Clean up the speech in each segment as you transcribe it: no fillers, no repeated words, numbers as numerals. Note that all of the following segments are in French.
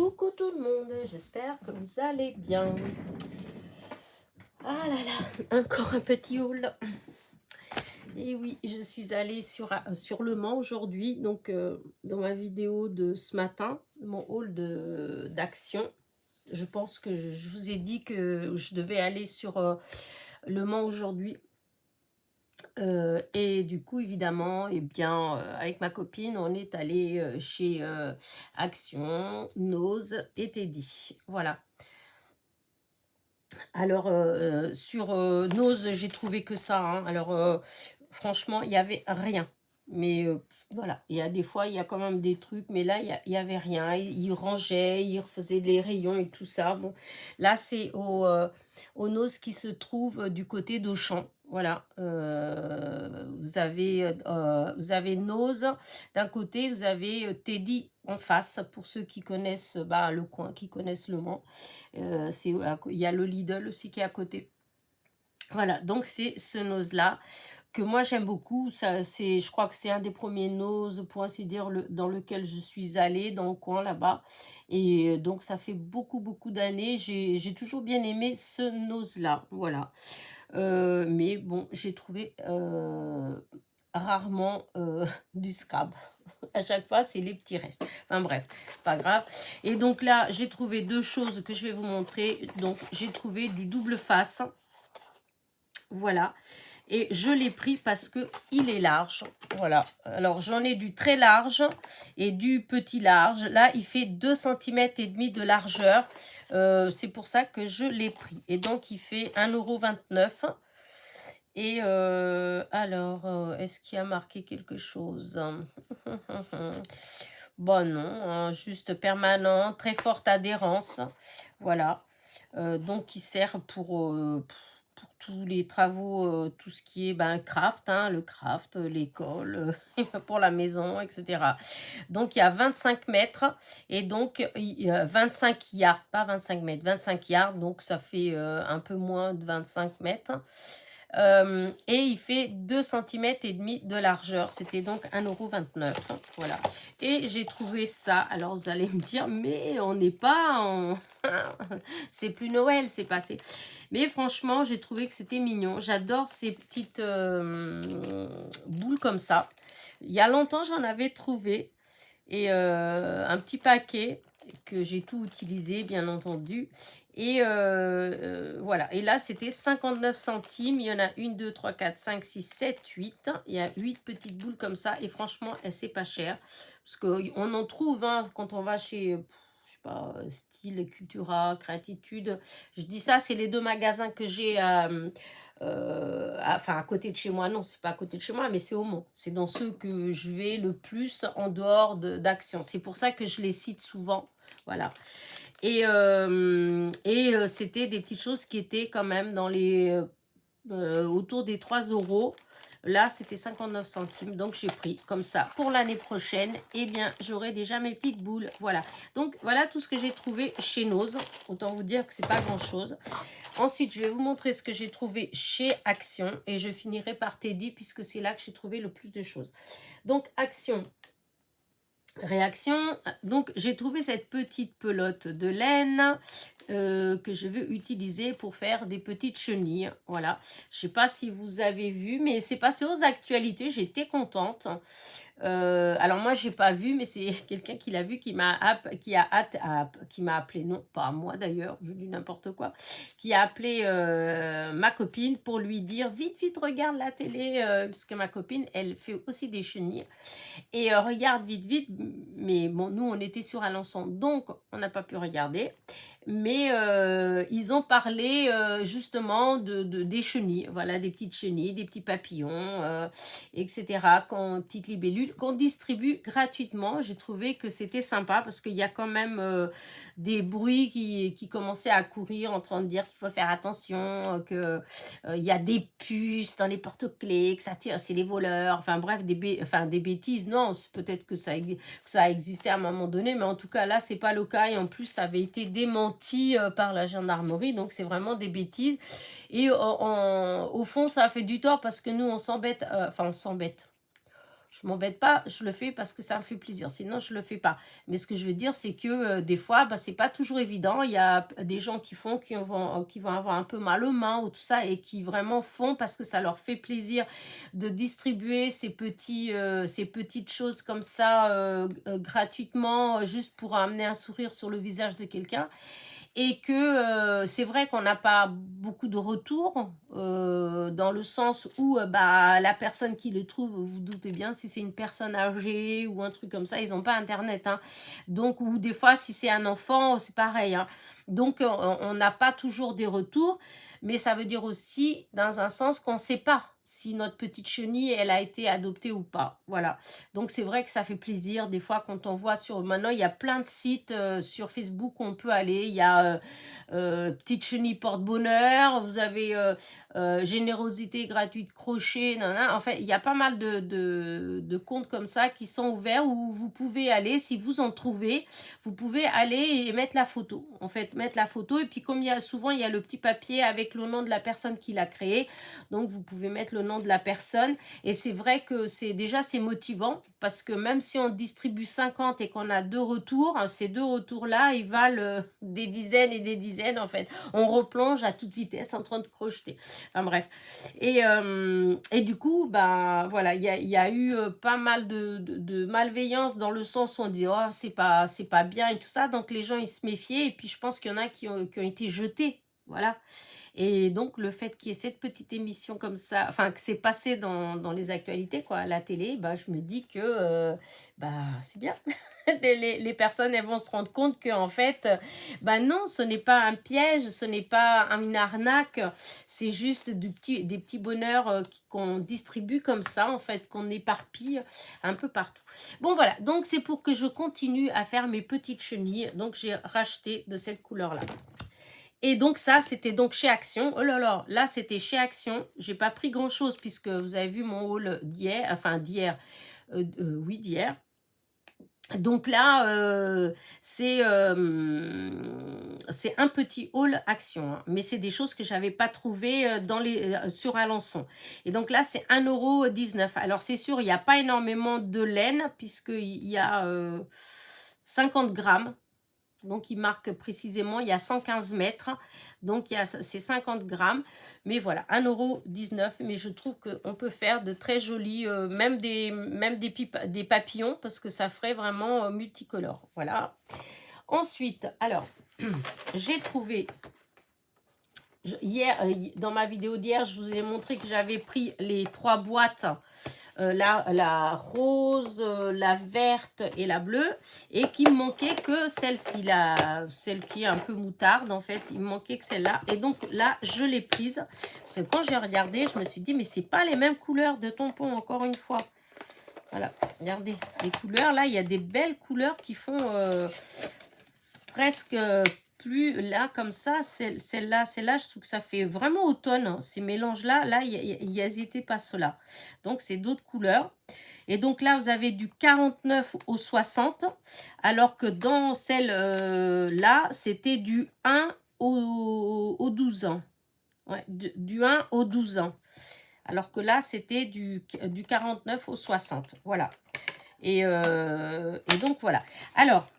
Coucou tout le monde, j'espère que vous allez bien. Ah là là, encore un petit haul. Et oui, je suis allée sur Le Mans aujourd'hui, donc dans ma vidéo de ce matin, mon haul d'Action. Je pense que je vous ai dit que je devais aller sur Le Mans aujourd'hui. Et du coup, évidemment, eh bien, avec ma copine, on est allé chez Action, Nose et Teddy. Voilà. Alors, sur Nose, j'ai trouvé que ça. Hein. Alors, franchement, il n'y avait rien. Mais voilà, il y a des fois, il y a quand même des trucs, mais là, il n'y avait rien. Il rangeait, il refaisait les rayons et tout ça. Bon, là, c'est au Nose qui se trouve du côté d'Auchan. Voilà, vous avez Nose d'un côté, vous avez Teddy en face, pour ceux qui connaissent le coin, qui connaissent Le Mans. Il y a le Lidl aussi qui est à côté. Voilà, donc c'est ce Nose-là que moi j'aime beaucoup. Je crois que c'est un des premiers Nose, pour ainsi dire, dans lequel je suis allée, dans le coin là-bas. Et donc ça fait beaucoup d'années. J'ai toujours bien aimé ce Nose-là, voilà. Mais bon, j'ai trouvé rarement du scrap. À chaque fois, c'est les petits restes. Enfin bref, pas grave. Et donc là, j'ai trouvé deux choses que je vais vous montrer. Donc, j'ai trouvé du double face. Voilà. Et je l'ai pris parce que il est large. Voilà. Alors, j'en ai du très large et du petit large. Là, il fait 2,5 cm de largeur. C'est pour ça que je l'ai pris. Et donc, il fait 1,29 €. Et alors, est-ce qu'il y a marqué quelque chose? Bon, non, hein, juste permanent, très forte adhérence. Voilà. Donc, qui sert pour tous les travaux, tout ce qui est craft, hein, le craft, l'école, pour la maison, etc. Donc, il y a 25 mètres et donc 25 yards, pas 25 mètres, 25 yards. Donc, ça fait un peu moins de 25 mètres. Et il fait 2,5 cm de largeur. C'était donc 1,29 €. Voilà. Et j'ai trouvé ça. Alors, vous allez me dire, mais on n'est pas en... c'est plus Noël, c'est passé. Mais franchement, j'ai trouvé que c'était mignon. J'adore ces petites boules comme ça. Il y a longtemps, j'en avais trouvé. Et un petit paquet que j'ai tout utilisé, bien entendu. Et voilà. Et là, c'était 59 centimes. Il y en a 1, 2, 3, 4, 5, 6, 7, 8. Il y a 8 petites boules comme ça. Et franchement, c'est pas cher. Parce qu'on en trouve hein, quand on va chez... je sais pas, Style, Cultura, Créatitude. Je dis ça, c'est les deux magasins que j'ai enfin à côté de chez moi. Non, c'est pas à côté de chez moi, mais c'est au Mans. C'est dans ceux que je vais le plus en dehors d'Action. C'est pour ça que je les cite souvent. Voilà. Et c'était des petites choses qui étaient quand même dans les autour des 3 €. Là, c'était 59 centimes, donc j'ai pris comme ça. Pour l'année prochaine, eh bien, j'aurai déjà mes petites boules. Voilà. Donc, voilà tout ce que j'ai trouvé chez Nose. Autant vous dire que c'est pas grand-chose. Ensuite, je vais vous montrer ce que j'ai trouvé chez Action. Et je finirai par Teddy, puisque c'est là que j'ai trouvé le plus de choses. Donc, Action. Réaction, donc j'ai trouvé cette petite pelote de laine que je veux utiliser pour faire des petites chenilles. Voilà, je sais pas si vous avez vu, mais c'est passé aux actualités, j'étais contente. Alors moi j'ai pas vu, mais c'est quelqu'un qui l'a vu qui m'a appelé, non pas moi d'ailleurs, je dis n'importe quoi, qui a appelé ma copine pour lui dire vite regarde la télé, puisque ma copine elle fait aussi des chenilles. Et regarde vite, mais bon, nous, on était sur Alençon, donc on n'a pas pu regarder. Mais ils ont parlé justement des chenilles, voilà, des petites chenilles, des petits papillons, etc., petites libellules, qu'on distribue gratuitement. J'ai trouvé que c'était sympa parce qu'il y a quand même des bruits qui commençaient à courir en train de dire qu'il faut faire attention, que il y a des puces dans les porte-clés, que ça tire, c'est les voleurs, enfin bref, des bêtises. Non, peut-être que ça a existé à un moment donné, mais en tout cas là, c'est pas le cas. Et en plus, ça avait été démenti par la gendarmerie, donc c'est vraiment des bêtises. Et au fond, ça a fait du tort parce que nous, on s'embête, enfin on s'embête. Je m'embête pas, je le fais parce que ça me fait plaisir. Sinon, je le fais pas. Mais ce que je veux dire, c'est que des fois, bah, c'est pas toujours évident. Il y a des gens qui vont avoir un peu mal aux mains ou tout ça et qui vraiment font parce que ça leur fait plaisir de distribuer ces petites choses comme ça gratuitement, juste pour amener un sourire sur le visage de quelqu'un. Et que c'est vrai qu'on n'a pas beaucoup de retours dans le sens où bah, la personne qui le trouve, vous vous doutez bien, si c'est une personne âgée ou un truc comme ça, ils n'ont pas internet, hein. Donc, ou des fois, si c'est un enfant, c'est pareil, hein. Donc, on n'a pas toujours des retours, mais ça veut dire aussi, dans un sens, qu'on ne sait pas si notre petite chenille, elle a été adoptée ou pas. Voilà. Donc, c'est vrai que ça fait plaisir. Des fois, quand on voit sur... Maintenant, il y a plein de sites sur Facebook où on peut aller. Il y a Petite Chenille Porte-Bonheur. Vous avez Générosité gratuite crochet. Nanana. En fait, il y a pas mal de comptes comme ça qui sont ouverts où vous pouvez aller, si vous en trouvez, vous pouvez aller et mettre la photo. En fait, mettre la photo. Et puis, comme il y a souvent, il y a le petit papier avec le nom de la personne qui l'a créé. Donc, vous pouvez mettre le nom de la personne. Et c'est vrai que c'est motivant parce que même si on distribue 50 et qu'on a 2 retours, ces 2 retours-là, ils valent des dizaines et des dizaines en fait. On replonge à toute vitesse en train de crocheter. Enfin bref. Et du coup, ben voilà, il y a eu pas mal de malveillance dans le sens où on dit « Oh, c'est pas bien » et tout ça. Donc les gens, ils se méfiaient. Et puis je pense qu'il y en a qui ont été jetés. Voilà. Et donc, le fait qu'il y ait cette petite émission comme ça, enfin, que c'est passé dans les actualités, quoi, à la télé, bah, je me dis que bah, c'est bien. Les personnes, elles vont se rendre compte qu'en fait, bah non, ce n'est pas un piège, ce n'est pas une arnaque, c'est juste des petits bonheurs qu'on distribue comme ça, en fait, qu'on éparpille un peu partout. Bon, voilà, donc c'est pour que je continue à faire mes petites chenilles. Donc, j'ai racheté de cette couleur-là. Et donc ça, c'était donc chez Action. Oh là là, là c'était chez Action. J'ai pas pris grand chose puisque vous avez vu mon haul d'hier, enfin d'hier, oui d'hier. Donc là, c'est un petit haul Action, hein, mais c'est des choses que j'avais pas trouvées sur Alençon. Et donc là, c'est 1,19 €. Alors c'est sûr, il n'y a pas énormément de laine puisqu'il y a 50 grammes. Donc, il marque précisément, il y a 115 mètres. Donc, c'est 50 grammes. Mais voilà, 1,19 €. Mais je trouve qu'on peut faire de très jolis, même des papillons, parce que ça ferait vraiment multicolore. Voilà. Ensuite, alors, j'ai trouvé... Hier, dans ma vidéo d'hier, je vous ai montré que j'avais pris les 3 boîtes, la rose, la verte et la bleue, et qu'il me manquait que celle-ci, celle qui est un peu moutarde en fait, il me manquait que celle-là. Et donc là, je l'ai prise. Parce que quand j'ai regardé, je me suis dit, mais c'est pas les mêmes couleurs de tampons, encore une fois. Voilà, regardez, les couleurs, là, il y a des belles couleurs qui font presque... plus là comme ça, celle-là, je trouve que ça fait vraiment automne, hein. Ces mélanges-là, là, il n'hésitait pas cela. Donc, c'est d'autres couleurs. Et donc là, vous avez du 49 au 60, alors que dans celle-là, c'était du 1 au 12 ans. Ouais, du 1 au 12 ans. Alors que là, c'était du 49 au 60. Voilà. Et donc, voilà. Alors...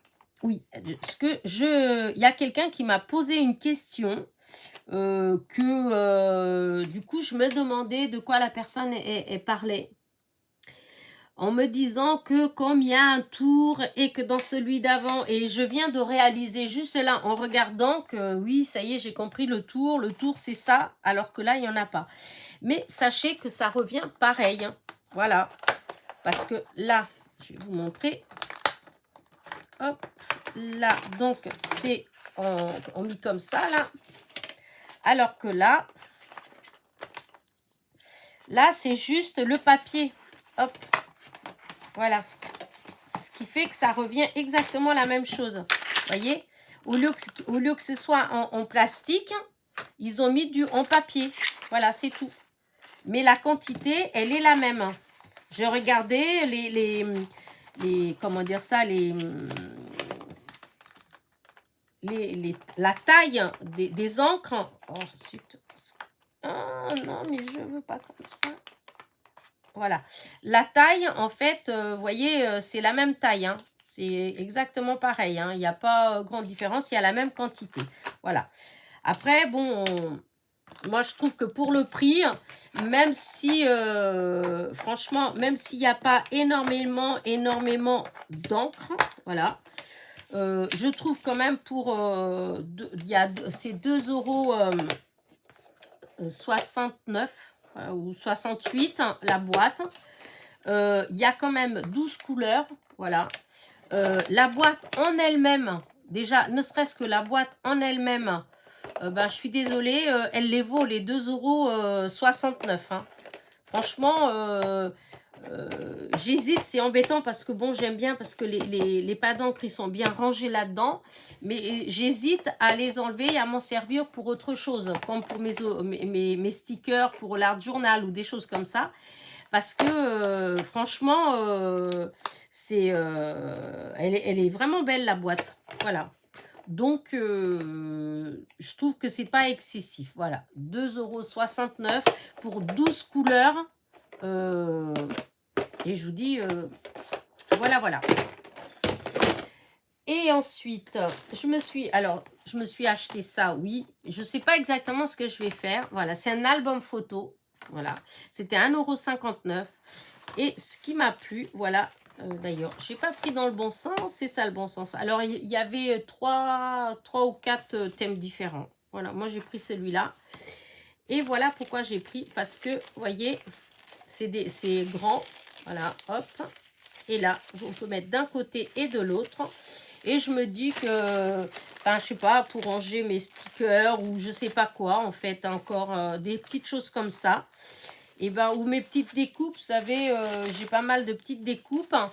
Oui, il y a quelqu'un qui m'a posé une question du coup, je me demandais de quoi la personne parlait. En me disant que comme il y a un tour et que dans celui d'avant, et je viens de réaliser juste là en regardant que oui, ça y est, j'ai compris le tour c'est ça, alors que là, il n'y en a pas. Mais sachez que ça revient pareil, hein. Voilà, parce que là, je vais vous montrer. Hop. Là, donc, c'est on met comme ça, là. Alors que là, c'est juste le papier. Hop. Voilà. Ce qui fait que ça revient exactement la même chose. Vous voyez? Au lieu que ce soit en plastique, ils ont mis en papier. Voilà, c'est tout. Mais la quantité, elle est la même. J'ai regardé les comment dire ça, la taille des encres. Oh, zut. Oh non, mais je veux pas comme ça. Voilà. La taille, en fait, vous voyez, c'est la même taille, hein. C'est exactement pareil, hein. Il n'y a pas grande différence, il y a la même quantité. Voilà. Après, bon, moi, je trouve que pour le prix, même si, franchement, même s'il n'y a pas énormément d'encre, voilà, je trouve quand même pour, c'est 2,69 € ou 68 la boîte. Il y a quand même 12 couleurs, voilà. La boîte en elle-même, déjà, ne serait-ce que la boîte en elle-même, ben, je suis désolée, elle les vaut les 2,69 €. Hein. Franchement, j'hésite, c'est embêtant parce que bon, j'aime bien parce que les pas d'encre, ils sont bien rangés là-dedans. Mais j'hésite à les enlever et à m'en servir pour autre chose, comme pour mes stickers, pour l'art journal ou des choses comme ça. Parce que franchement, elle est vraiment belle la boîte. Voilà. Donc, je trouve que c'est pas excessif. Voilà. 2,69 € pour 12 couleurs. Et je vous dis, voilà, voilà. Et ensuite, je me suis acheté ça, oui. Je ne sais pas exactement ce que je vais faire. Voilà, c'est un album photo. Voilà, c'était 1,59 €. Et ce qui m'a plu, voilà, d'ailleurs, je n'ai pas pris dans le bon sens, c'est ça le bon sens. Alors, il y avait trois ou quatre thèmes différents. Voilà, moi j'ai pris celui-là. Et voilà pourquoi j'ai pris, parce que, vous voyez, c'est grand. Voilà, hop. Et là, on peut mettre d'un côté et de l'autre. Et je me dis que, ben, je sais pas, pour ranger mes stickers ou je sais pas quoi, en fait, encore des petites choses comme ça. Et ben, ou mes petites découpes, vous savez, j'ai pas mal de petites découpes. Hein,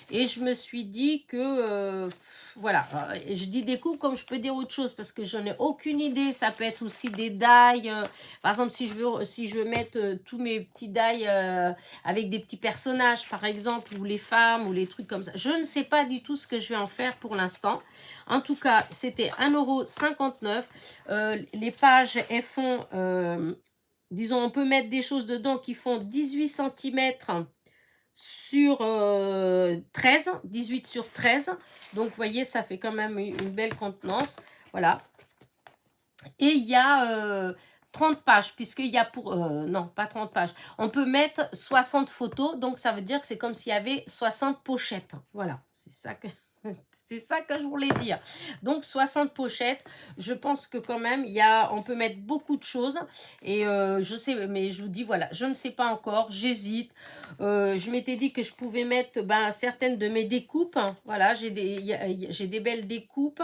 et je me suis dit que, voilà, je dis découpe comme je peux dire autre chose parce que je n'ai aucune idée. Ça peut être aussi des die. Par exemple, si je veux mettre tous mes petits die avec des petits personnages, par exemple, ou les femmes, ou les trucs comme ça. Je ne sais pas du tout ce que je vais en faire pour l'instant. En tout cas, c'était 1,59 €. Les pages, elles font, disons, on peut mettre des choses dedans qui font 18 cm sur 13, 18 sur 13. Donc, vous voyez, ça fait quand même une belle contenance. Voilà. Et il y a 30 pages, puisqu'il y a pour... non, pas 30 pages. On peut mettre 60 photos, donc ça veut dire que c'est comme s'il y avait 60 pochettes. Voilà, c'est ça que... C'est ça que je voulais dire. Donc 60 pochettes, je pense que quand même on peut mettre beaucoup de choses. Et je sais, mais je vous dis voilà, je ne sais pas encore, j'hésite. Je m'étais dit que je pouvais mettre certaines de mes découpes. Voilà, j'ai des belles découpes.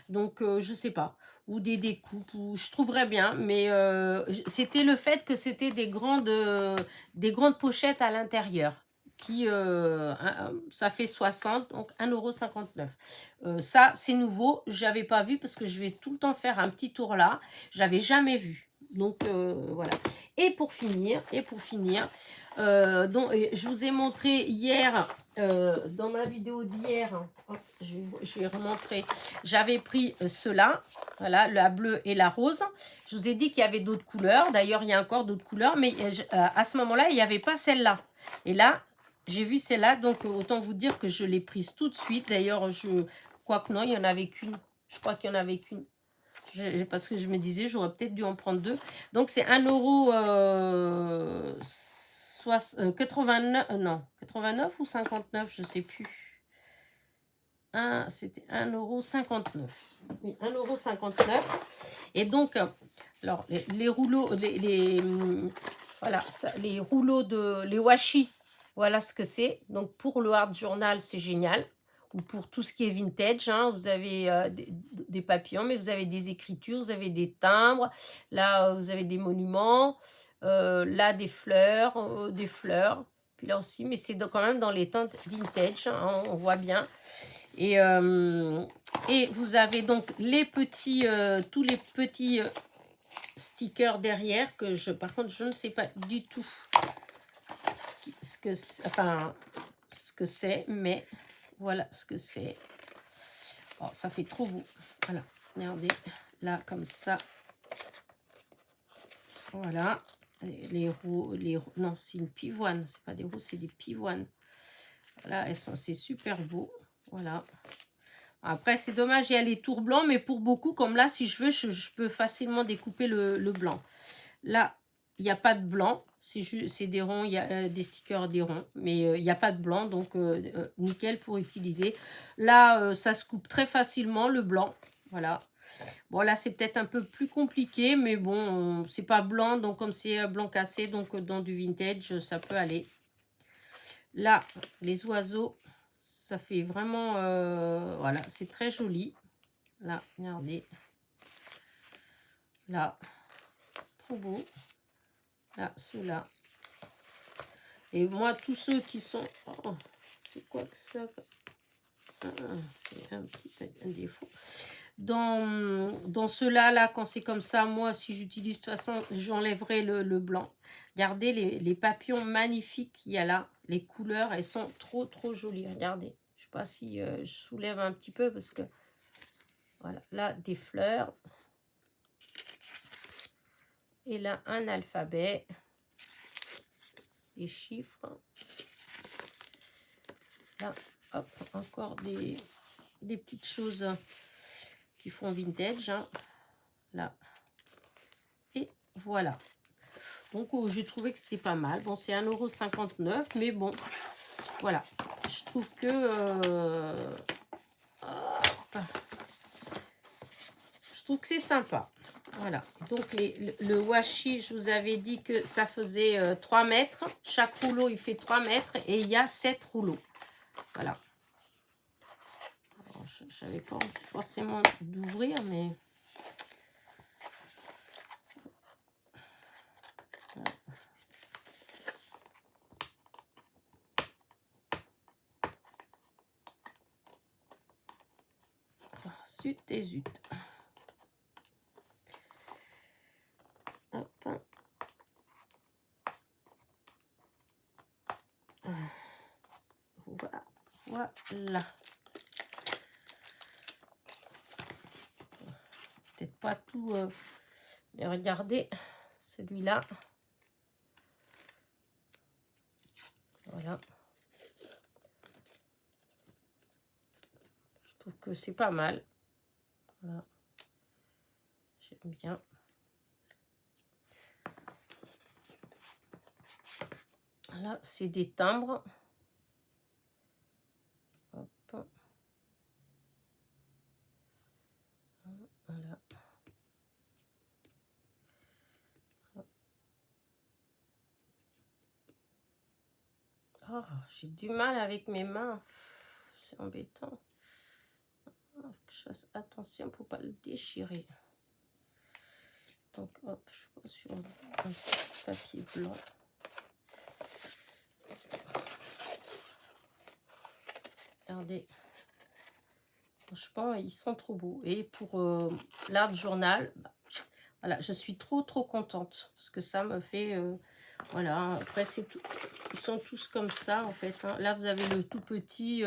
Donc je sais pas. Ou des découpes, ou je trouverais bien. Mais c'était le fait que c'était des grandes pochettes à l'intérieur qui, ça fait 60, donc 1,59 €. Ça, c'est nouveau, j'avais pas vu parce que je vais tout le temps faire un petit tour là. J'avais jamais vu. Donc, voilà. Et pour finir, donc, je vous ai montré hier, dans ma vidéo d'hier, je vais remontrer, j'avais pris cela, voilà, la bleue et la rose. Je vous ai dit qu'il y avait d'autres couleurs. D'ailleurs, il y a encore d'autres couleurs, mais à ce moment-là, il n'y avait pas celle-là. Et là, j'ai vu celle-là, donc autant vous dire que je l'ai prise tout de suite. D'ailleurs, je crois que non, il n'y en avait qu'une. Je crois qu'il n'y en avait qu'une. Parce que je me disais, j'aurais peut-être dû en prendre deux. Donc, c'est 1,89 €, non, 89 ou 59, je ne sais plus. C'était 1,59 €. Oui, 1,59 €. Et donc, alors, les rouleaux, voilà, les rouleaux les washi, voilà ce que c'est. Donc, pour le art journal, c'est génial. Ou pour tout ce qui est vintage, hein, vous avez des papillons, mais vous avez des écritures, vous avez des timbres. Là, vous avez des monuments. Là, des fleurs. Puis là aussi, mais c'est quand même dans les teintes vintage, hein, on voit bien. Et vous avez donc tous les petits stickers derrière que par contre, je ne sais pas du tout ce que c'est, mais voilà ce que c'est. Oh, ça fait trop beau. Voilà, regardez, là, comme ça. Voilà. non, c'est une pivoine, c'est pas des roses, c'est des pivoines. Voilà, c'est super beau. Voilà. Après, c'est dommage, il y a les tours blancs, mais pour beaucoup, comme là, si je veux, je peux facilement découper le blanc. Là, il n'y a pas de blanc, c'est des ronds, il y a des stickers des ronds, mais il n'y a pas de blanc, donc nickel pour utiliser. Là, ça se coupe très facilement, le blanc, voilà. Bon, là, c'est peut-être un peu plus compliqué, mais bon, c'est pas blanc, donc comme c'est blanc cassé, donc dans du vintage, ça peut aller. Là, les oiseaux, ça fait vraiment, voilà, c'est très joli. Là, regardez. Là, trop beau. Là, ceux-là. Et moi, tous ceux qui sont... Oh, c'est quoi que ça? C'est un petit défaut. Dans ceux-là, là, quand c'est comme ça, moi, si j'utilise, de toute façon, j'enlèverai le blanc. Regardez les papillons magnifiques qu'il y a là. Les couleurs, elles sont trop, trop jolies. Regardez. Je ne sais pas si je soulève un petit peu parce que... Voilà, là, des fleurs. Et là, un alphabet. Des chiffres. Là, hop, encore des petites choses qui font vintage. Hein. Là. Et voilà. Donc, j'ai trouvé que c'était pas mal. Bon, c'est 1,59 €, mais bon, voilà. Je trouve que... je trouve que c'est sympa. Voilà. Donc, le washi, je vous avais dit que ça faisait 3 mètres. Chaque rouleau, il fait 3 mètres. Et il y a 7 rouleaux. Voilà. Je n'avais pas envie forcément d'ouvrir, mais... Voilà. Zut et zut. Hop. Voilà. Peut-être pas tout, mais regardez celui-là. Voilà. Je trouve que c'est pas mal. Voilà. J'aime bien. Là, c'est des timbres. Hop. Voilà. Oh, j'ai du mal avec mes mains. C'est embêtant. Il faut que je fasse attention pour pas le déchirer. Donc, hop, je pose sur un petit papier blanc. Regardez. Franchement, ils sont trop beaux. Et pour l'art journal, voilà, je suis trop contente. Parce que ça me fait... voilà, après, c'est tout. Ils sont tous comme ça, en fait. Hein. Là, vous avez le tout petit.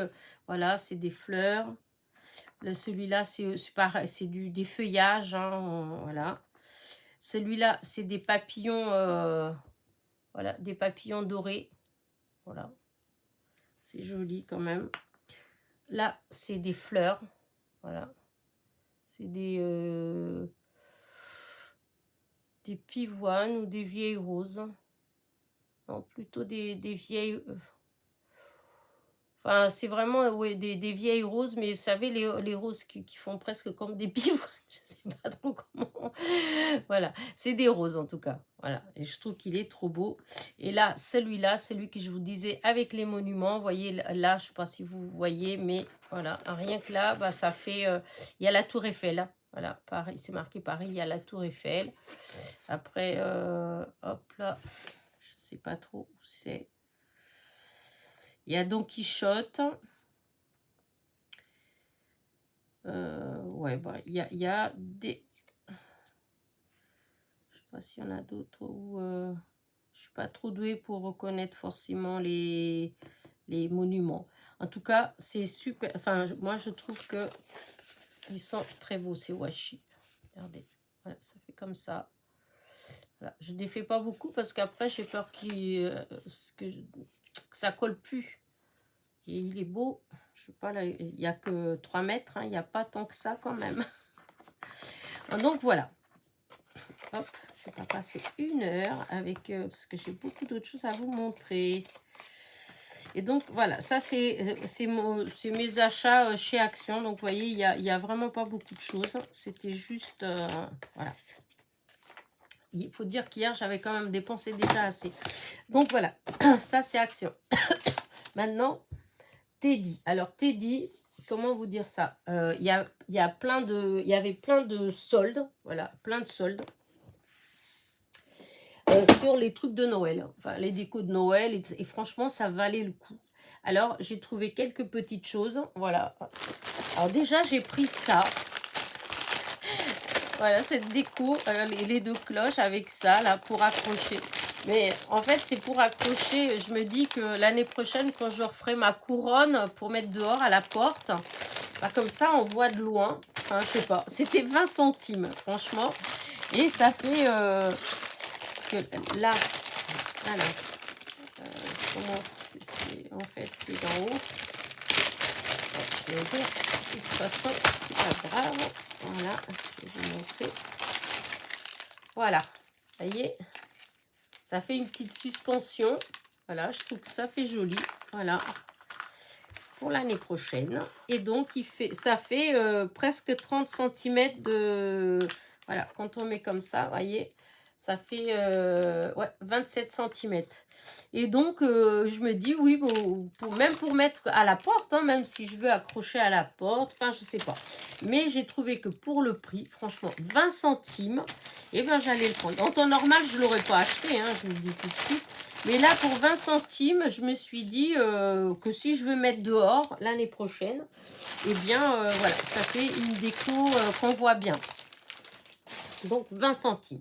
Voilà, c'est des fleurs. Celui-là, c'est pareil, c'est des feuillages. Hein, voilà. Celui-là, c'est des papillons. Voilà, des papillons dorés. Voilà. C'est joli quand même. Là, c'est des fleurs. Voilà. C'est des pivoines ou des vieilles roses. Non, plutôt des vieilles... Enfin, c'est vraiment ouais, des vieilles roses, mais vous savez, les roses qui font presque comme des pivoines. Je sais pas trop comment. Voilà, c'est des roses en tout cas. Voilà, et je trouve qu'il est trop beau. Et là, celui-là, celui que je vous disais avec les monuments. Vous voyez, là, je sais pas si vous voyez, mais voilà, rien que là, bah, ça fait... il y a la tour Eiffel. Hein. Voilà, Paris, c'est marqué Paris, il y a la tour Eiffel. Après, hop là, je sais pas trop où c'est. Il y a Don Quichotte. Ouais, bah, il y a des... Je sais pas s'il y en a d'autres où... je suis pas trop douée pour reconnaître forcément les monuments. En tout cas, c'est super... Enfin, moi, je trouve que ils sont très beaux, ces washi. Regardez. Voilà, ça fait comme ça. Voilà. Je ne défais pas beaucoup parce qu'après, j'ai peur que ça colle plus. Et il est beau. Je sais pas, là, il n'y a que 3 mètres. Hein, il n'y a pas tant que ça quand même. Donc voilà. Hop, je vais pas passer 1 heure avec... parce que j'ai beaucoup d'autres choses à vous montrer. Et donc voilà, ça c'est mes achats chez Action. Donc vous voyez, il y a vraiment pas beaucoup de choses. C'était juste... voilà. Il faut dire qu'hier, j'avais quand même dépensé déjà assez. Donc voilà, ça c'est Action. Maintenant, Teddy. Alors Teddy, comment vous dire ça? Il y avait plein de soldes. Voilà, plein de soldes. Sur les trucs de Noël, enfin les décos de Noël, et franchement ça valait le coup. Alors j'ai trouvé quelques petites choses, voilà. Alors déjà j'ai pris ça, voilà, cette déco, les 2 cloches avec ça là pour accrocher. Mais en fait c'est pour accrocher, je me dis que l'année prochaine quand je referai ma couronne pour mettre dehors à la porte, bah, comme ça on voit de loin, enfin je sais pas, c'était 20 centimes franchement, et ça fait... parce que là, alors, comment en fait, c'est d'en haut. Je vais dire, de toute façon, c'est pas grave. Voilà, je vais vous montrer. Voilà, vous voyez, ça fait une petite suspension. Voilà, je trouve que ça fait joli. Voilà, pour l'année prochaine. Et donc, ça fait presque 30 cm de... Voilà, quand on met comme ça, vous voyez, ça fait ouais, 27 cm. Et donc, je me dis, oui, bon, même pour mettre à la porte, hein, même si je veux accrocher à la porte, enfin, je sais pas. Mais j'ai trouvé que pour le prix, franchement, 20 centimes, et ben j'allais le prendre. En temps normal, je ne l'aurais pas acheté, hein, je vous le dis tout de suite. Mais là, pour 20 centimes, je me suis dit que si je veux mettre dehors l'année prochaine, eh bien, voilà, ça fait une déco qu'on voit bien. Donc, 20 centimes.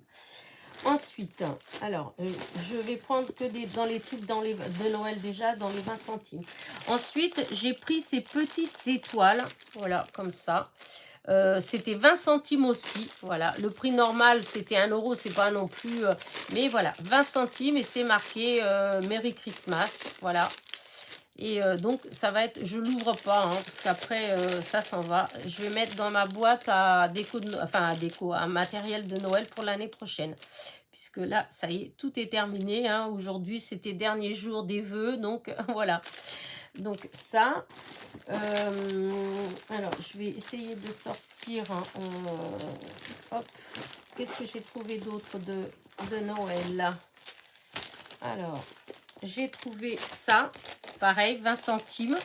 Ensuite, alors, je vais prendre que dans les trucs de Noël déjà, dans les 20 centimes. Ensuite, j'ai pris ces petites étoiles, voilà, comme ça. C'était 20 centimes aussi, voilà. Le prix normal, c'était 1 €, c'est pas non plus... mais voilà, 20 centimes et c'est marqué Merry Christmas, voilà. Et donc, ça va être... Je l'ouvre pas, hein, parce qu'après, ça s'en va. Je vais mettre dans ma boîte à déco, à matériel de Noël pour l'année prochaine. Puisque là, ça y est, tout est terminé. Hein. Aujourd'hui, c'était dernier jour des vœux, donc voilà. Donc ça... alors, je vais essayer de sortir... Hein, hop. Qu'est-ce que j'ai trouvé d'autre de Noël là? Alors, j'ai trouvé ça. Pareil, 20 centimes.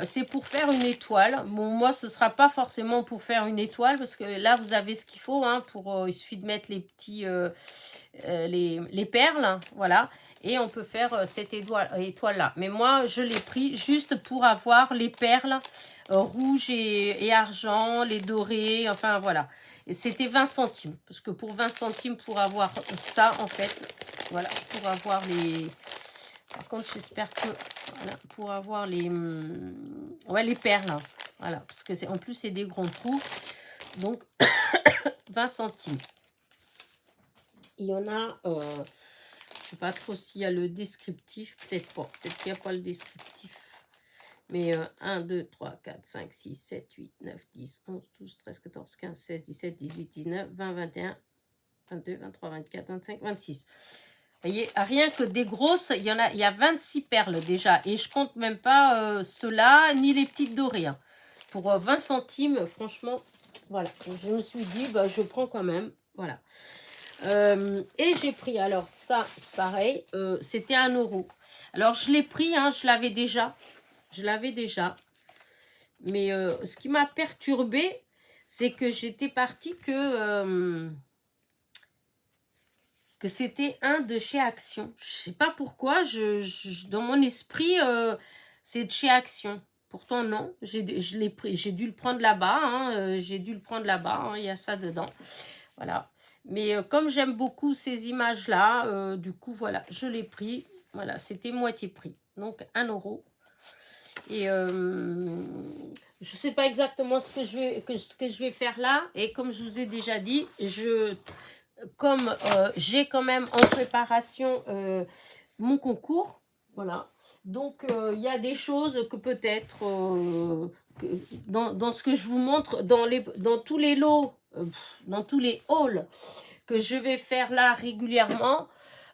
C'est pour faire une étoile. Bon, moi, ce ne sera pas forcément pour faire une étoile, parce que là, vous avez ce qu'il faut. Hein, il suffit de mettre les petits... les perles, voilà. Et on peut faire cette étoile-là. Mais moi, je l'ai pris juste pour avoir les perles rouges et argent, les dorés, enfin, voilà. Et c'était 20 centimes. Parce que pour 20 centimes, pour avoir ça, en fait, voilà, pour avoir les... Par contre, j'espère que... Voilà, pour avoir ouais, les perles, hein, voilà. Parce que en plus, c'est des grands trous. Donc, 20 centimes. Il y en a, je ne sais pas trop s'il y a le descriptif, peut-être pas, peut-être qu'il n'y a pas le descriptif. Mais 1, 2, 3, 4, 5, 6, 7, 8, 9, 10, 11, 12, 13, 14, 15, 16, 17, 18, 19, 20, 21, 22, 23, 24, 25, 26. Vous voyez, rien que des grosses, il y a 26 perles déjà. Et je compte même pas ceux-là, ni les petites dorées. Hein. Pour 20 centimes, franchement, voilà. Je me suis dit, bah, je prends quand même. Voilà. Et j'ai pris, alors ça, c'est pareil, c'était 1 €. Alors, je l'ai pris, hein, je l'avais déjà. Mais ce qui m'a perturbée, c'est que j'étais partie que c'était un de chez Action. Je sais pas pourquoi, dans mon esprit, c'est de chez Action. Pourtant, non, je l'ai pris, j'ai dû le prendre là-bas, hein, il y a ça dedans. Voilà. Mais comme j'aime beaucoup ces images-là, du coup, voilà, je l'ai pris. Voilà, c'était moitié prix. Donc, 1 €. Et je ne sais pas exactement ce que je vais faire là. Et comme je vous ai déjà dit, comme j'ai quand même en préparation mon concours, voilà. Donc, il y a des choses que peut-être, dans ce que je vous montre, dans tous les lots, dans tous les hauls que je vais faire là régulièrement,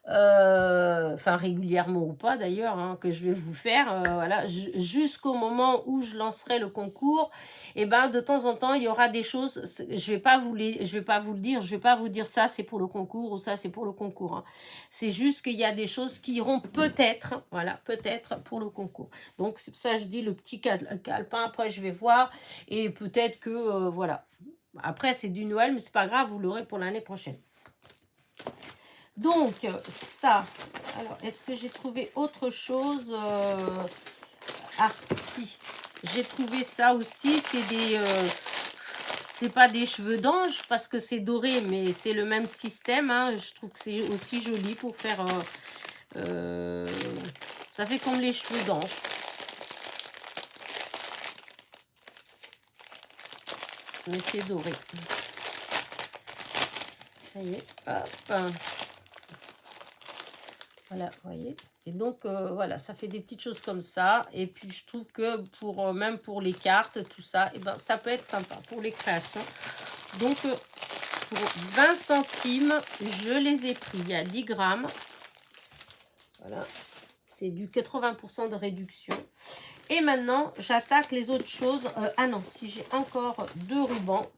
enfin régulièrement ou pas d'ailleurs, hein, que je vais vous faire, voilà, jusqu'au moment où je lancerai le concours, et ben de temps en temps il y aura des choses, je vais pas vous le dire, je vais pas vous dire ça c'est pour le concours ou ça c'est pour le concours, hein. C'est juste qu'il y a des choses qui iront peut-être, voilà, peut-être pour le concours. Donc c'est pour ça que je dis le petit calepin, après je vais voir, et peut-être que voilà. Après c'est du Noël, mais c'est pas grave, vous l'aurez pour l'année prochaine. Donc, ça. Alors, est-ce que j'ai trouvé autre chose? Ah, si. J'ai trouvé ça aussi. C'est des... c'est pas des cheveux d'ange parce que c'est doré, mais c'est le même système, hein. Je trouve que c'est aussi joli pour faire... ça fait comme les cheveux d'ange. Mais c'est doré. Ça y est. Hop. Voilà, vous voyez. Et donc, voilà, ça fait des petites choses comme ça. Et puis, je trouve que pour même pour les cartes, tout ça, et ben, ça peut être sympa pour les créations. Donc, pour 20 centimes, je les ai pris à 10 grammes. Voilà, c'est du 80% de réduction. Et maintenant, j'attaque les autres choses. Ah non, si j'ai encore 2 rubans.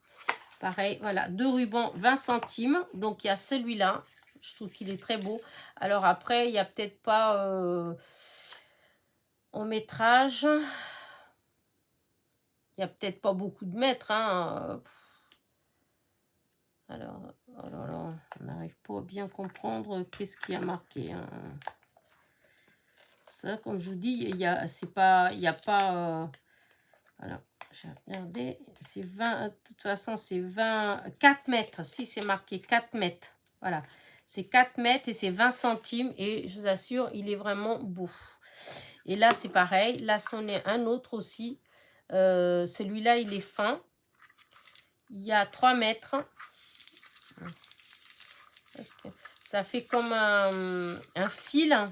Pareil, voilà, 2 rubans 20 centimes. Donc, il y a celui-là. Je trouve qu'il est très beau. Alors après, il n'y a peut-être pas en métrage. Il n'y a peut-être pas beaucoup de mètres. Hein. Alors, oh là là, on n'arrive pas à bien comprendre qu'est-ce qu'il y a marqué. Hein. Ça, comme je vous dis, il n'y a pas... voilà, j'ai regardé. C'est 20, de toute façon, c'est 4 mètres. Si, c'est marqué 4 mètres. Voilà. C'est 4 mètres et c'est 20 centimes. Et je vous assure, il est vraiment beau. Et là, c'est pareil. Là, c'en est un autre aussi. Celui-là, il est fin. Il y a 3 mètres. Ça fait comme un fil.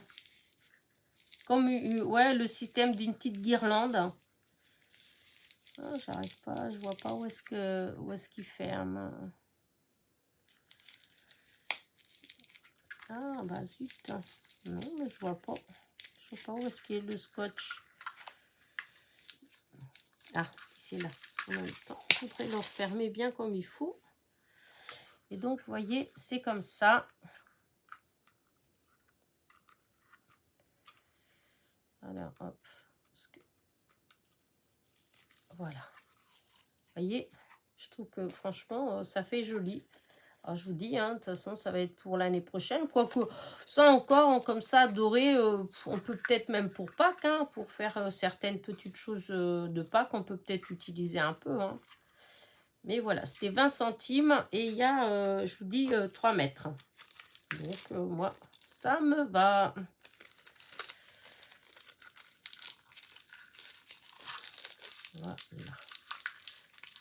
Comme ouais, le système d'une petite guirlande. Oh, j'arrive pas. Je vois pas où est-ce qu'il ferme. Ah, bah zut. Non, mais je vois pas. Je vois pas où est-ce qu'il est le scotch. Ah, c'est là. En même temps, je voudrais le refermer bien comme il faut. Et donc, vous voyez, c'est comme ça. Alors, hop. Voilà. Vous voyez, je trouve que franchement, ça fait joli. Alors, je vous dis, hein, de toute façon, ça va être pour l'année prochaine. Quoique, ça encore, comme ça, doré, on peut peut-être même pour Pâques, hein, pour faire certaines petites choses de Pâques, on peut peut-être l'utiliser un peu. Hein. Mais voilà, c'était 20 centimes et il y a, je vous dis, 3 mètres. Donc, moi, ça me va. Voilà.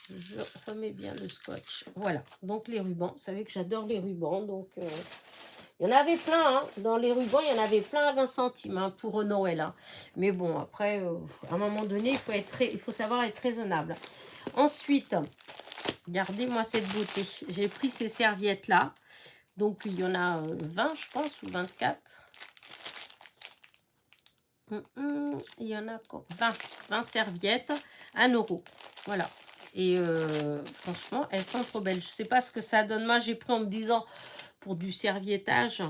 Je remets bien le scotch. Voilà, donc les rubans. Vous savez que j'adore les rubans. Donc, il y en avait plein. Hein. Dans les rubans, il y en avait plein à 20 centimes hein, pour Noël. Hein. Mais bon, après, à un moment donné, il faut savoir être raisonnable. Ensuite, regardez-moi cette beauté. J'ai pris ces serviettes-là. Donc, il y en a 20, je pense, ou 24. Il y en a 20 serviettes, 1 €. Voilà. Et franchement, elles sont trop belles. Je ne sais pas ce que ça donne. Moi, j'ai pris en me disant pour du serviettage.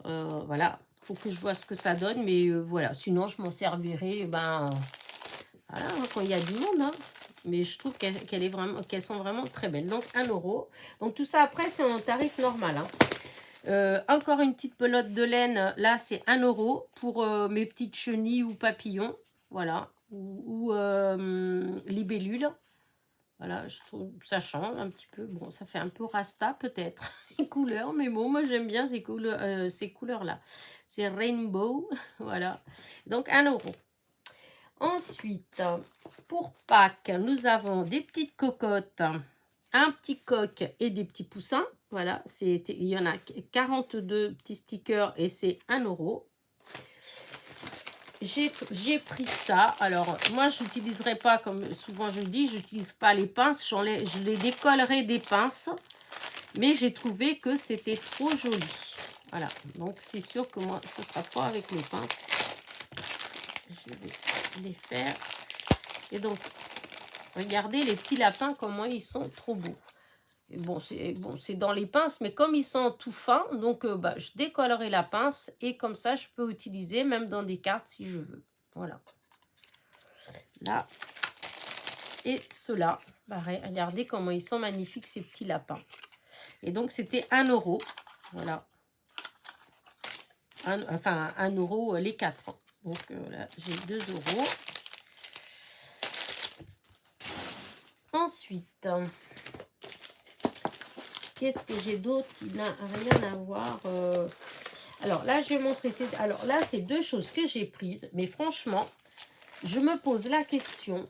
Voilà. Il faut que je vois ce que ça donne. Mais voilà. Sinon, je m'en servirai voilà, quand il y a du monde. Hein. Mais je trouve qu'elles sont vraiment très belles. Donc, 1 €. Donc, tout ça, après, c'est un tarif normal. Hein. Encore une petite pelote de laine. Là, c'est 1 € pour mes petites chenilles ou papillons. Voilà. Ou libellules. Voilà, je trouve ça change un petit peu. Bon, ça fait un peu rasta peut-être, les couleurs. Mais bon, moi, j'aime bien ces couleurs-là. C'est rainbow. Voilà. Donc, 1 €. Ensuite, pour Pâques, nous avons des petites cocottes, un petit coq et des petits poussins. Voilà, il y en a 42 petits stickers et c'est 1 €. J'ai pris ça. Alors, moi, je n'utiliserai pas, comme souvent je le dis, je n'utilise pas les pinces. Je les décollerai des pinces. Mais j'ai trouvé que c'était trop joli. Voilà, donc c'est sûr que moi, ce ne sera pas avec les pinces. Je vais les faire. Et donc, regardez les petits lapins, comment ils sont trop beaux. Et bon, c'est dans les pinces, mais comme ils sont tout fins, donc je décollerai la pince et comme ça, je peux utiliser même dans des cartes si je veux. Voilà. Là. Et ceux-là, pareil, regardez comment ils sont magnifiques, ces petits lapins. Et donc, c'était 1 €. Voilà. Enfin, 1 € les 4. Donc, là, j'ai 2 €. Ensuite, qu'est-ce que j'ai d'autre qui n'a rien à voir Alors là, je vais montrer. Alors là, c'est 2 choses que j'ai prises. Mais franchement, je me pose la question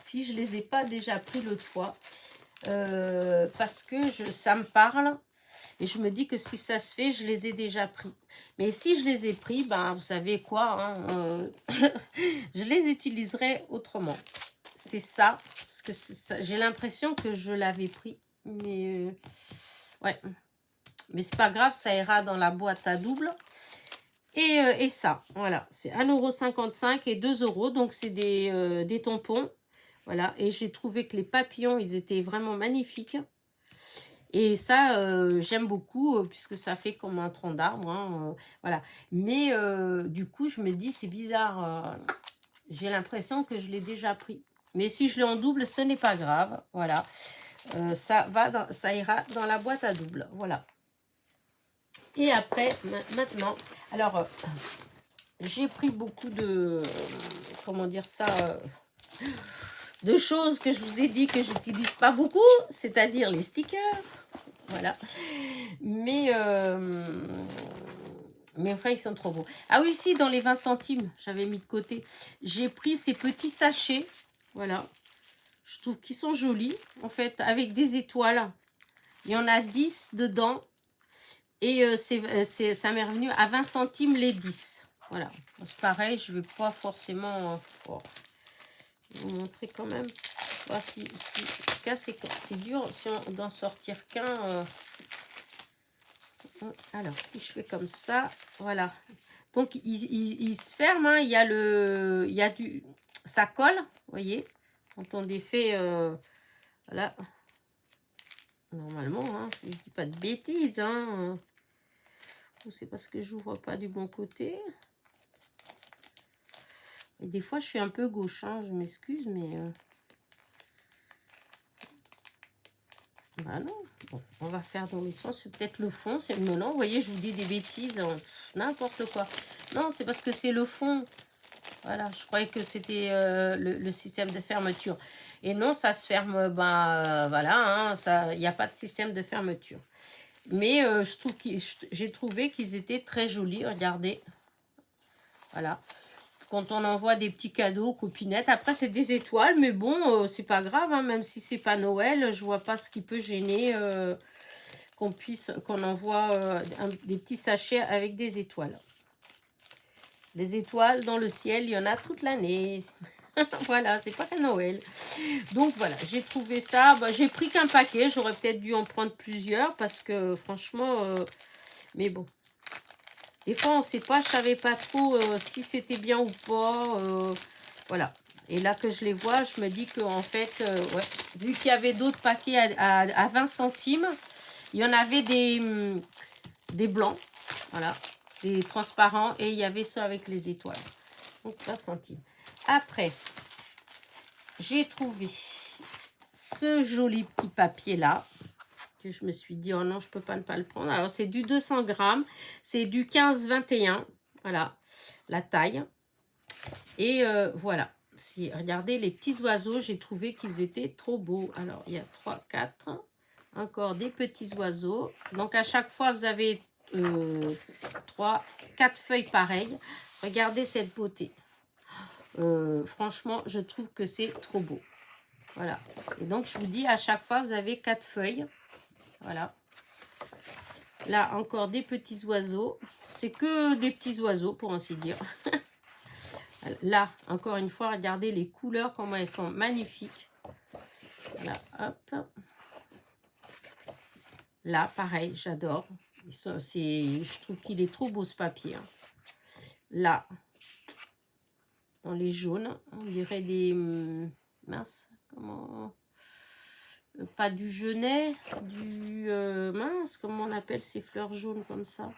si je ne les ai pas déjà pris l'autre fois. Parce que ça me parle. Et je me dis que si ça se fait, je les ai déjà pris. Mais si je les ai pris, ben, vous savez quoi, hein, je les utiliserai autrement. C'est ça. Parce que j'ai l'impression que je l'avais pris. Mais ouais. Mais c'est pas grave, ça ira dans la boîte à double. Et ça, voilà. C'est 1,55 € et 2 €. Donc, c'est des tampons. Voilà. Et j'ai trouvé que les papillons, ils étaient vraiment magnifiques. Et ça, j'aime beaucoup, puisque ça fait comme un tronc d'arbre. Hein, voilà. Mais du coup, je me dis, c'est bizarre. J'ai l'impression que je l'ai déjà pris. Mais si je l'ai en double, ce n'est pas grave. Voilà. Ça ira dans la boîte à double. Voilà. Et après, maintenant, alors, j'ai pris beaucoup de, comment dire ça, de choses que je vous ai dit que j'utilise pas beaucoup, c'est-à-dire les stickers. Voilà. Mais enfin, ils sont trop beaux. Ah oui, si, dans les 20 centimes, j'avais mis de côté. J'ai pris ces petits sachets. Voilà. Je trouve qu'ils sont jolis, en fait, avec des étoiles. Il y en a 10 dedans. Et ça m'est revenu à 20 centimes les 10. Voilà. C'est pareil, je ne vais pas forcément... je vais vous montrer quand même. Voir si c'est dur si on d'en sortir qu'un. Alors, si je fais comme ça, voilà. Donc, il se ferme. Hein, il y a ça colle, vous voyez. Quand on défait, voilà. Normalement, hein, si je dis pas de bêtises, hein. C'est parce que j'ouvre pas du bon côté. Et des fois, je suis un peu gauche, hein, je m'excuse, mais... Bah non, bon, on va faire dans l'autre sens, c'est peut-être le fond, c'est le melon. Vous voyez, je vous dis des bêtises, n'importe quoi. Non, c'est parce que c'est le fond. Voilà, je croyais que c'était le système de fermeture. Et non, ça se ferme, voilà, hein, il n'y a pas de système de fermeture. Mais j'ai trouvé qu'ils étaient très jolis, regardez. Voilà. Quand on envoie des petits cadeaux, copinettes. Après, c'est des étoiles, mais bon, c'est pas grave. Hein, même si c'est pas Noël, je vois pas ce qui peut gêner qu'on envoie des petits sachets avec des étoiles. Les étoiles dans le ciel, il y en a toute l'année. Voilà, c'est pas qu'à Noël. Donc voilà, j'ai trouvé ça. J'ai pris qu'un paquet. J'aurais peut-être dû en prendre plusieurs parce que franchement, mais bon. Des fois, on ne sait pas, je ne savais pas trop si c'était bien ou pas. Voilà. Et là que je les vois, je me dis qu'en fait, ouais, vu qu'il y avait d'autres paquets à 20 centimes, il y en avait des blancs, voilà, des transparents, et il y avait ceux avec les étoiles. Donc 20 centimes. Après, j'ai trouvé ce joli petit papier-là. Que je me suis dit, oh non, je peux pas ne pas le prendre. Alors, c'est du 200 grammes. C'est du 15-21. Voilà, la taille. Et voilà. Regardez, les petits oiseaux, j'ai trouvé qu'ils étaient trop beaux. Alors, il y a 3, 4. Encore des petits oiseaux. Donc, à chaque fois, vous avez 3, 4 feuilles pareilles. Regardez cette beauté. Franchement, je trouve que c'est trop beau. Voilà. Et donc, je vous dis, à chaque fois, vous avez 4 feuilles. Voilà. Là, encore des petits oiseaux. C'est que des petits oiseaux, pour ainsi dire. Là, encore une fois, regardez les couleurs, comment elles sont magnifiques. Voilà, hop. Là, pareil, j'adore. Je trouve qu'il est trop beau, ce papier. Hein. Là, dans les jaunes, on dirait des... mince, comment... pas du genêt, du... mince, comment on appelle ces fleurs jaunes comme ça?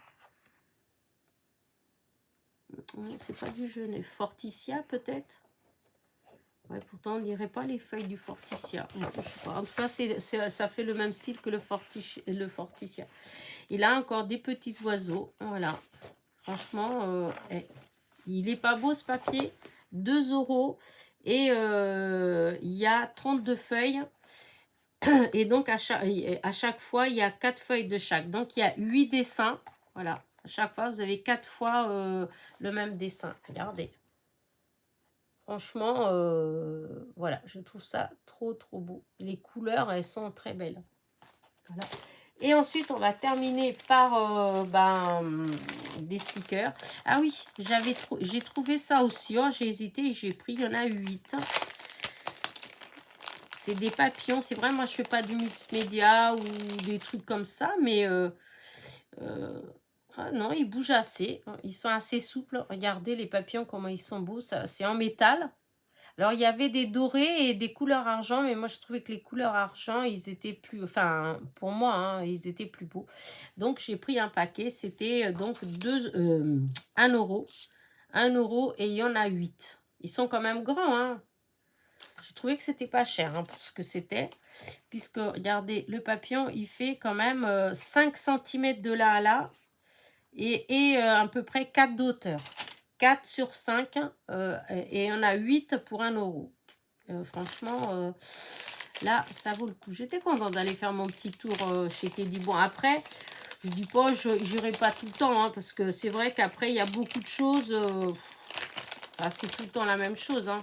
C'est pas du genêt. Forsythia, peut-être? Ouais, pourtant, on dirait pas les feuilles du Forsythia. Je sais pas. En tout cas, ça fait le même style que le Forsythia. Et là, encore des petits oiseaux. Voilà. Franchement, il est pas beau, ce papier. 2 €. Et il y a 32 feuilles. Et donc, à chaque fois, il y a 4 feuilles de chaque. Donc, il y a 8 dessins. Voilà. À chaque fois, vous avez 4 fois le même dessin. Regardez. Franchement, voilà, je trouve ça trop, trop beau. Les couleurs, elles sont très belles. Voilà. Et ensuite, on va terminer par des stickers. Ah oui, j'ai trouvé ça aussi. Oh, j'ai hésité, j'ai pris, il y en a 8. C'est des papillons. C'est vrai, moi, je ne fais pas du mix média ou des trucs comme ça, mais... ah non, ils bougent assez. Ils sont assez souples. Regardez les papillons, comment ils sont beaux. C'est en métal. Alors, il y avait des dorés et des couleurs argent, mais moi, je trouvais que les couleurs argent, ils étaient plus... Enfin, pour moi, hein, ils étaient plus beaux. Donc, j'ai pris un paquet. C'était donc 1 €. 1 € et il y en a 8. Ils sont quand même grands, hein. Je trouvais que c'était pas cher hein, pour ce que c'était. Puisque, regardez, le papillon, il fait quand même 5 cm de là à là. Et à peu près 4 d'auteur. 4 sur 5 et il y en a 8 pour 1 €. Franchement, là, ça vaut le coup. J'étais contente d'aller faire mon petit tour chez Teddy. Bon, après, je dis pas, je n'irai pas tout le temps, hein, parce que c'est vrai qu'après, il y a beaucoup de choses. C'est tout le temps la même chose. Hein.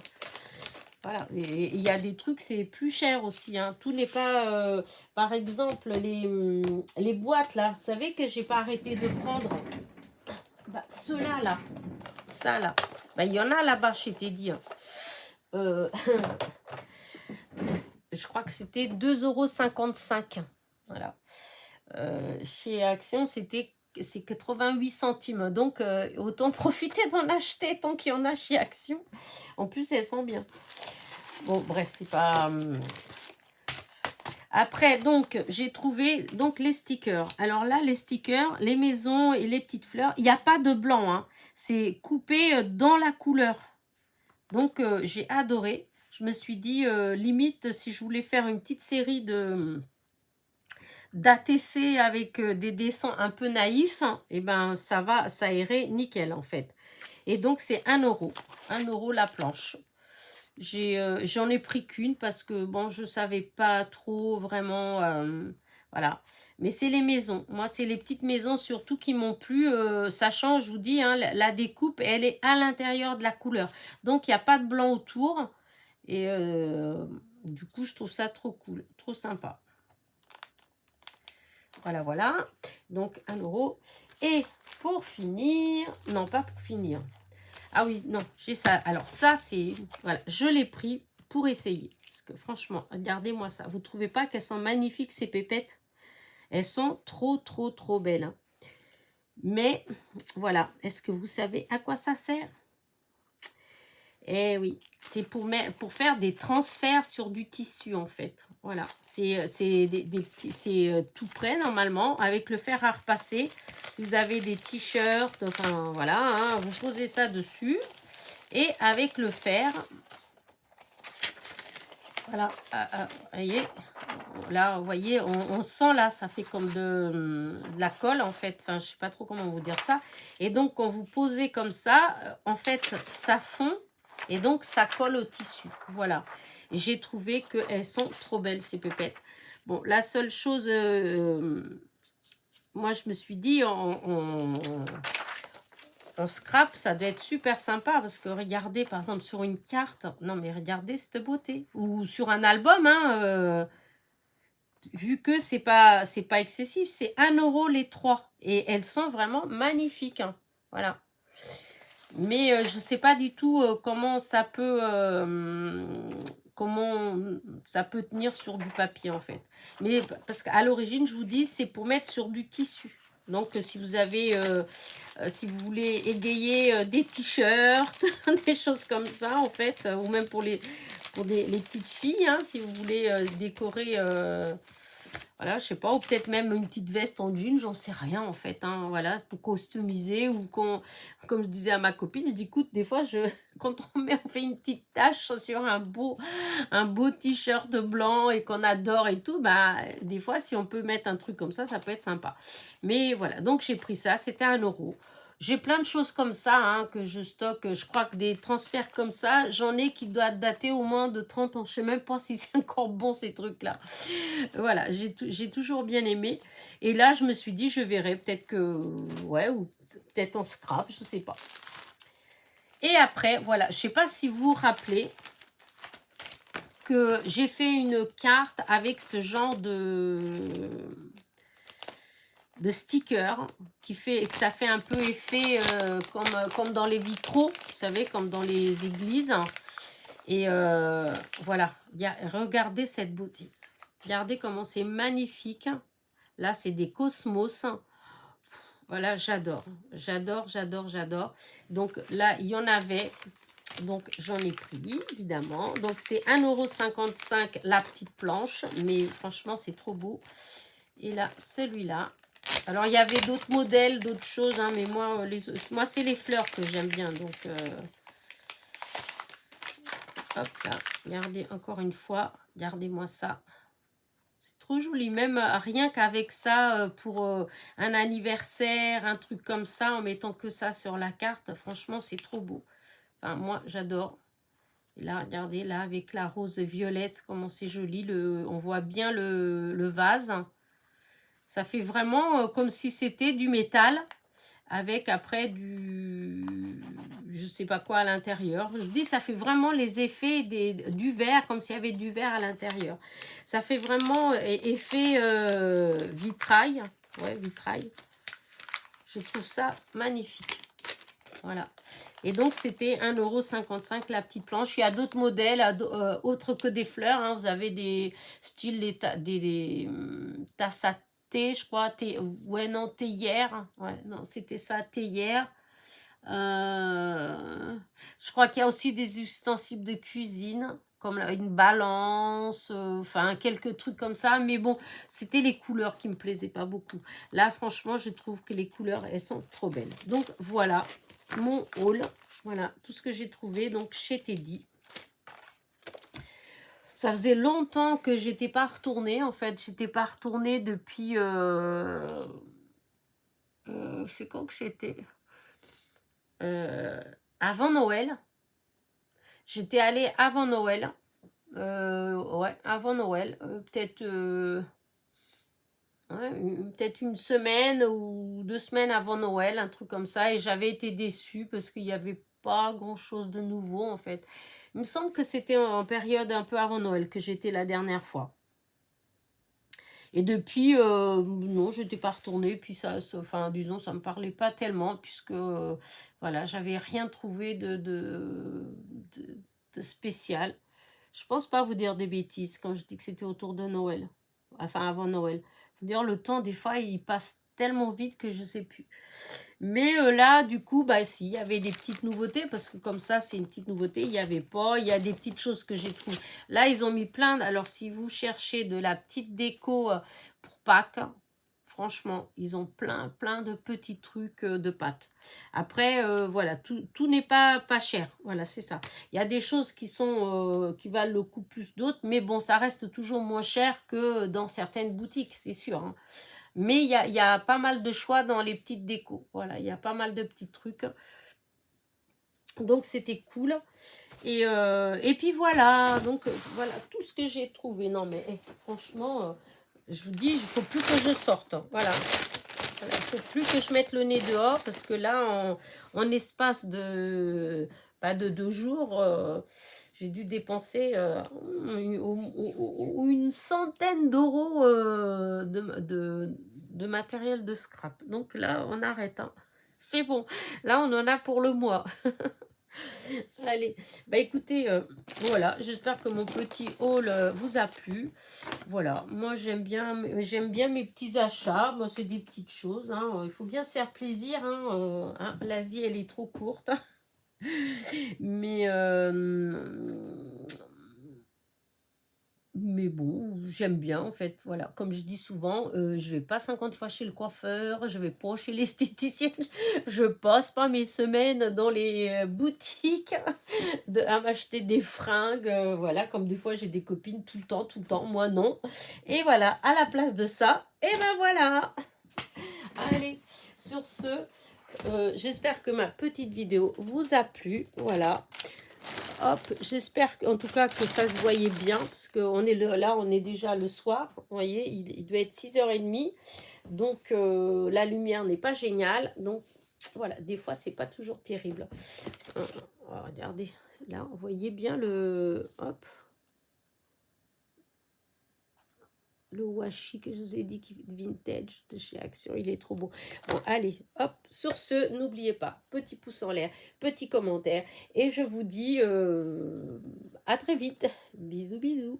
Voilà. Et il y a des trucs, c'est plus cher aussi. Hein. Tout n'est pas... par exemple, les boîtes, là. Vous savez que j'ai pas arrêté de prendre ceux-là, là. Ça, là. Il y en a là-bas chez Teddy. Hein. Je crois que c'était 2,55 €. Voilà. Chez Action, c'est 88 centimes. Donc, autant profiter d'en acheter tant qu'il y en a chez Action. En plus, elles sont bien. Bon, bref, c'est pas... Après, donc, j'ai trouvé donc les stickers. Alors là, les stickers, les maisons et les petites fleurs, il n'y a pas de blanc. Hein. C'est coupé dans la couleur. Donc, j'ai adoré. Je me suis dit, limite, si je voulais faire une petite série d'ATC avec des dessins un peu naïfs, hein, et ben ça irait nickel en fait. Et donc, c'est 1 €. 1 € la planche. J'en ai pris qu'une parce que, bon, je ne savais pas trop vraiment... voilà. Mais c'est les maisons. Moi, c'est les petites maisons surtout qui m'ont plu. Sachant, je vous dis, hein, la découpe, elle est à l'intérieur de la couleur. Donc, il n'y a pas de blanc autour. Et du coup, je trouve ça trop cool. Trop sympa. Voilà, voilà. Donc, 1 €. Et pour finir... Non, pas pour finir. Ah oui, non, j'ai ça. Alors ça, c'est... Voilà, je l'ai pris pour essayer. Parce que franchement, regardez-moi ça. Vous ne trouvez pas qu'elles sont magnifiques, ces pépettes? Elles sont trop, trop, trop belles. Hein. Mais, voilà. Est-ce que vous savez à quoi ça sert? Eh oui, c'est pour faire des transferts sur du tissu, en fait. Voilà. C'est tout prêt, normalement, avec le fer à repasser. Si vous avez des t-shirts, enfin, voilà, hein, vous posez ça dessus. Et avec le fer, voilà, vous voyez, là, vous voyez, on sent là, ça fait comme de la colle en fait, enfin, je sais pas trop comment vous dire ça. Et donc, quand vous posez comme ça, en fait, ça fond et donc ça colle au tissu, voilà. J'ai trouvé qu'elles sont trop belles, ces pépettes. Bon, la seule chose, moi, je me suis dit, en scrap, ça doit être super sympa parce que regardez, par exemple, sur une carte, non mais regardez cette beauté. Ou sur un album, hein, vu que c'est pas excessif, c'est 1 € les 3. Et elles sont vraiment magnifiques, hein. Voilà. Mais je sais pas du tout comment ça peut tenir sur du papier en fait. Mais parce qu'à l'origine, je vous dis, c'est pour mettre sur du tissu. Donc si vous avez si vous voulez égayer des t-shirts, des choses comme ça en fait, ou même pour les petites filles, hein, si vous voulez décorer voilà, je sais pas, ou peut-être même une petite veste en jean, j'en sais rien en fait, hein, voilà, pour customiser ou comme je disais à ma copine, je dis écoute, des fois, quand on fait une petite tache sur un beau t-shirt blanc et qu'on adore et tout, bah, des fois, si on peut mettre un truc comme ça peut être sympa. Mais voilà, donc j'ai pris ça, c'était 1 €. J'ai plein de choses comme ça hein, que je stocke. Je crois que des transferts comme ça, j'en ai qui doivent dater au moins de 30 ans. Je sais même pas si c'est encore bon ces trucs-là. Voilà, j'ai toujours bien aimé. Et là, je me suis dit, je verrai peut-être que... Ouais, ou peut-être en scrap, je sais pas. Et après, voilà, je sais pas si vous vous rappelez que j'ai fait une carte avec ce genre de sticker que ça fait un peu effet comme dans les vitraux, vous savez, comme dans les églises. Et voilà, regardez cette beauté. Regardez comment c'est magnifique. Là, c'est des cosmos. Voilà, j'adore. J'adore, j'adore, j'adore. Donc là, il y en avait. Donc, j'en ai pris, évidemment. Donc, c'est 1,55 € la petite planche. Mais franchement, c'est trop beau. Et là, celui-là. Alors, il y avait d'autres modèles, d'autres choses. Hein, mais moi c'est les fleurs que j'aime bien. Donc, hop là. Regardez, encore une fois. Regardez-moi ça. C'est trop joli, même rien qu'avec ça, pour un anniversaire, un truc comme ça, en mettant que ça sur la carte, franchement, c'est trop beau. Enfin, moi, j'adore. Et là, regardez, là, avec la rose violette, comment c'est joli. On voit bien le vase. Ça fait vraiment comme si c'était du métal, avec après je sais pas quoi à l'intérieur. Je dis, ça fait vraiment les effets du verre, comme s'il y avait du verre à l'intérieur. Ça fait vraiment effet vitrail. Ouais, vitrail. Je trouve ça magnifique. Voilà. Et donc, c'était 1,55 € la petite planche. Il y a d'autres modèles, autres que des fleurs. Hein. Vous avez des styles, des tasses à thé, je crois. Ouais, non, théière. Ouais, non, c'était ça, théière. Je crois qu'il y a aussi des ustensiles de cuisine, comme une balance, enfin, quelques trucs comme ça. Mais bon, c'était les couleurs qui me plaisaient pas beaucoup. Là, franchement, je trouve que les couleurs, elles sont trop belles. Donc, voilà mon haul. Voilà, tout ce que j'ai trouvé donc chez Teddy. Ça faisait longtemps que j'étais pas retournée. En fait, j'étais pas retournée depuis... c'est quand que j'étais avant Noël. J'étais allée avant Noël. Ouais, avant Noël. Peut-être une semaine ou 2 semaines avant Noël, un truc comme ça. Et j'avais été déçue parce qu'il n'y avait pas grand-chose de nouveau, en fait. Il me semble que c'était en période un peu avant Noël que j'étais la dernière fois. Et depuis, non, je n'étais pas retournée. Puis enfin, disons, ça ne me parlait pas tellement puisque, voilà, j'avais rien trouvé de spécial. Je pense pas vous dire des bêtises quand je dis que c'était autour de Noël. Enfin, avant Noël. Faut dire, le temps, des fois, il passe tellement vite que je sais plus. Mais là, du coup, bah si, il y avait des petites nouveautés, parce que comme ça, c'est une petite nouveauté, il n'y avait pas. Il y a des petites choses que j'ai trouvées. Là, ils ont mis plein. Alors, si vous cherchez de la petite déco pour Pâques, franchement, ils ont plein de petits trucs de Pâques. Après, voilà, tout n'est pas cher. Voilà, c'est ça. Il y a des choses qui valent le coup plus d'autres, mais bon, ça reste toujours moins cher que dans certaines boutiques, c'est sûr. Hein. Mais il y a pas mal de choix dans les petites décos. Voilà, il y a pas mal de petits trucs. Donc, c'était cool. Et puis, voilà. Donc, voilà tout ce que j'ai trouvé. Non, mais franchement, je vous dis, il ne faut plus que je sorte. Voilà. Il ne faut plus que je mette le nez dehors. Parce que là, en espace de 2 jours, J'ai dû dépenser une centaine d'euros de matériel de scrap. Donc là, on arrête, hein. C'est bon. Là, on en a pour le mois. Allez, bah écoutez, voilà, j'espère que mon petit haul vous a plu. Voilà, moi j'aime bien mes petits achats. Moi, c'est des petites choses, hein. Il faut bien se faire plaisir, hein, hein. La vie, elle est trop courte. Mais, mais bon, j'aime bien en fait, voilà. Comme je dis souvent, je vais pas 50 fois chez le coiffeur, je vais pas chez l'esthéticienne, je passe pas mes semaines dans les boutiques à m'acheter des fringues, voilà. Comme des fois j'ai des copines tout le temps, moi non. Et voilà, à la place de ça, et ben voilà. Allez, sur ce, j'espère que ma petite vidéo vous a plu, voilà. Hop, j'espère en tout cas que ça se voyait bien, parce que là, on est déjà le soir, vous voyez, il doit être 6h30, donc la lumière n'est pas géniale, donc voilà, des fois, c'est pas toujours terrible. Regardez, là, vous voyez bien hop, le washi que je vous ai dit, qui vintage de chez Action, il est trop beau. Bon, allez, hop, sur ce, n'oubliez pas, petit pouce en l'air, petit commentaire, et je vous dis à très vite. Bisous, bisous.